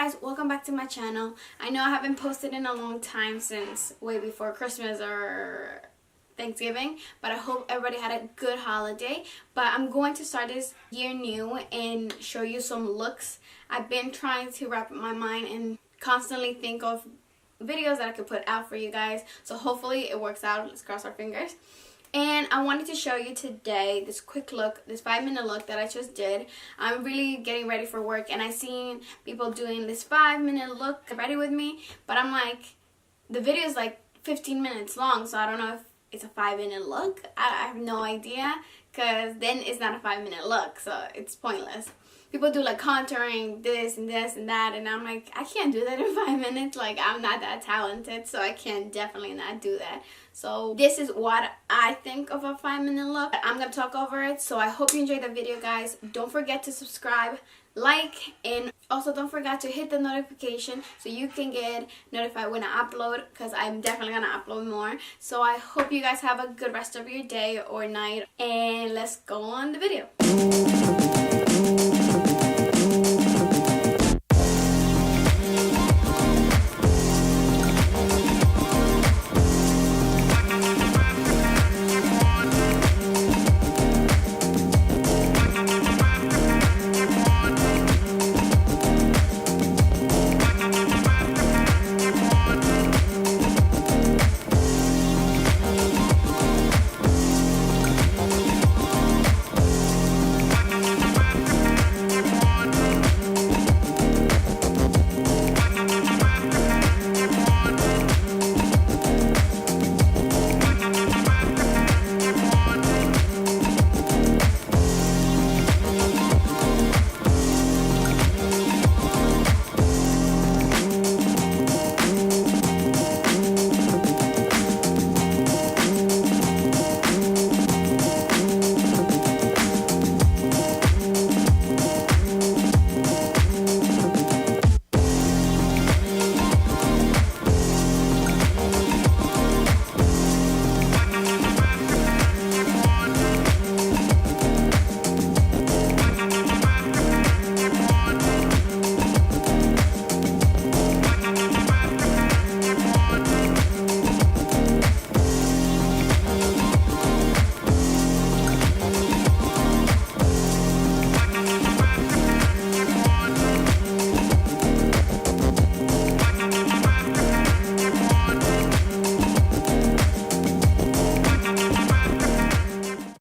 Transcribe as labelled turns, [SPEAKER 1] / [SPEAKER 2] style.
[SPEAKER 1] guys, welcome back to my channel. I know I haven't posted in a long time since way before Christmas or Thanksgiving, but I hope everybody had a good holiday. But I'm going to start this year new and show you some looks. I've been trying to wrap my mind and constantly think of videos that I could put out for you guys, so hopefully it works out. Let's cross our fingers. And I wanted to show you today this quick look, this 5-minute look that I just did. I'm really getting ready for work and I seen people doing this 5-minute look ready with me, but I'm like, the video is like 15 minutes long, so I don't know if it's a 5-minute look. I have no idea, because then it's not a 5-minute look, so it's pointless. People do like contouring this and this and that, and I'm like, I can't do that in 5 minutes. Like, I'm not that talented, so I can definitely not do that. So this is what I think of a 5-minute look. I'm gonna talk over it, so I hope you enjoyed the video, guys. Don't forget to subscribe, like, and also don't forget to hit the notification so you can get notified when I upload, because I'm definitely gonna upload more. So I hope you guys have a good rest of your day or night, and let's go on the video.